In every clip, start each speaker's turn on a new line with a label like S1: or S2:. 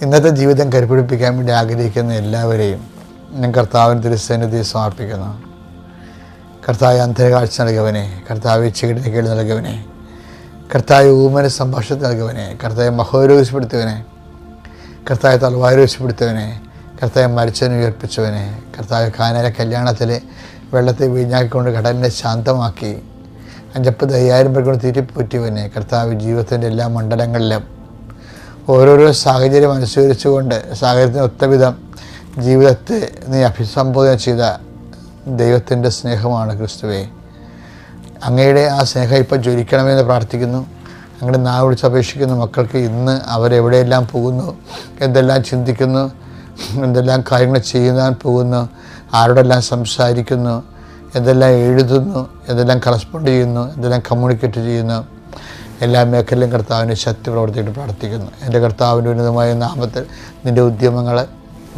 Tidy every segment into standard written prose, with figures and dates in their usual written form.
S1: ഇന്നത്തെ ജീവിതം കരുപിടിപ്പിക്കാൻ വേണ്ടി ആഗ്രഹിക്കുന്ന എല്ലാവരെയും ഞാൻ കർത്താവിന് തിരുസന്നിധി സമർപ്പിക്കുന്നു. കർത്താവ് അന്ധകാഴ്ച നൽകിയവനെ, കർത്താവ് ചീടിന് കേട് നൽകിയവനെ, കർത്താവ് ഊമന സംഭാഷണം നൽകിയവനെ, കർത്താവ് മഹോരോഗിച്ചപ്പെടുത്തിയവനെ, കർത്താവ് തലവാരോഗിച്ചപ്പെടുത്തിയവനെ, കർത്താവ് മരിച്ചവനെ ഉയർപ്പിച്ചവനെ, കർത്താവ് കാനായിലെ കല്യാണത്തിൽ വെള്ളത്തെ വീഞ്ഞാക്കിക്കൊണ്ട് കടലിനെ ശാന്തമാക്കി 50,000 പേർ കൊണ്ട് തീറ്റിപ്പൂറ്റിയവനെ, കർത്താവ് ജീവിതത്തിൻ്റെ എല്ലാ മണ്ഡലങ്ങളിലും ഓരോരോ സാഹചര്യം അനുസരിച്ചുകൊണ്ട് സാഹചര്യത്തിന് ഒത്തവിധം ജീവിതത്തെ നീ അഭിസംബോധന ചെയ്ത ദൈവത്തിൻ്റെ സ്നേഹമാണ് ക്രിസ്തുവേ. അങ്ങയുടെ ആ സ്നേഹം ഇപ്പോൾ ജ്വലിക്കണമെന്ന് പ്രാർത്ഥിക്കുന്നു. അങ്ങയുടെ നാവ് വിളിച്ച് അപേക്ഷിക്കുന്ന മക്കൾക്ക് ഇന്ന് അവരെവിടെയെല്ലാം പോകുന്നു, എന്തെല്ലാം ചിന്തിക്കുന്നു, എന്തെല്ലാം കാര്യങ്ങൾ ചെയ്യാൻ പോകുന്നു, ആരോടെല്ലാം സംസാരിക്കുന്നു, എന്തെല്ലാം എഴുതുന്നു, എന്തെല്ലാം കറസ്പോണ്ട് ചെയ്യുന്നു, എന്തെല്ലാം കമ്മ്യൂണിക്കേറ്റ് ചെയ്യുന്നു, എല്ലാ മേഖലയിലും കർത്താവിൻ്റെ ശക്തി പ്രവർത്തിയിട്ട് പ്രാർത്ഥിക്കുന്നു. എൻ്റെ കർത്താവിൻ്റെ ഉന്നതമായ നാമത്തിൽ നിൻ്റെ ഉദ്യമങ്ങൾ,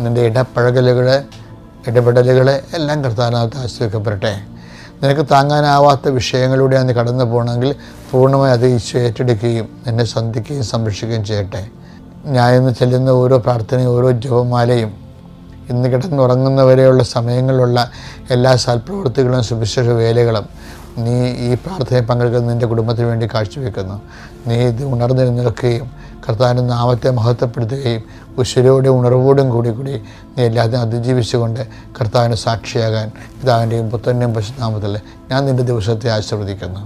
S1: നിൻ്റെ ഇടപെടലുകൾ എല്ലാം കർത്താവിനകത്ത് ആശ്രയിക്കപ്പെടട്ടെ. നിനക്ക് താങ്ങാനാവാത്ത വിഷയങ്ങളിലൂടെ നീ കടന്നു പോകണമെങ്കിൽ പൂർണ്ണമായി അത് ഈശോ ഏറ്റെടുക്കുകയും നിന്നെ സന്ധിക്കുകയും സംരക്ഷിക്കുകയും ചെയ്യട്ടെ. ഞാൻ ഇന്ന് ചെല്ലുന്ന ഓരോ പ്രാർത്ഥനയും ഓരോ ജപമാലയും ഇന്ന് കിടന്നുറങ്ങുന്നവരെയുള്ള സമയങ്ങളിലുള്ള എല്ലാ സൽപ്രവൃത്തികളും സുവിശേഷ വേലകളും നീ ഈ പ്രാർത്ഥനയിൽ പങ്കെടുക്കുന്ന നിൻ്റെ കുടുംബത്തിന് വേണ്ടി കാഴ്ചവെക്കുന്നു. നീ ഇത് ഉണർന്നു നിൽക്കുകയും കർത്താവിൻ്റെ നാമത്തെ മഹത്വപ്പെടുത്തുകയും ഉശിരോടെ ഉണർവോടും കൂടി നീ എല്ലാത്തിനും അതിജീവിച്ചുകൊണ്ട് കർത്താവിന് സാക്ഷിയാകാൻ പിതാവിൻ്റെയും പുത്രൻ്റെയും പരിശുദ്ധ നാമത്തിൽ ഞാൻ നിൻ്റെ ദിവസത്തെ ആശീർവദിക്കുന്നു.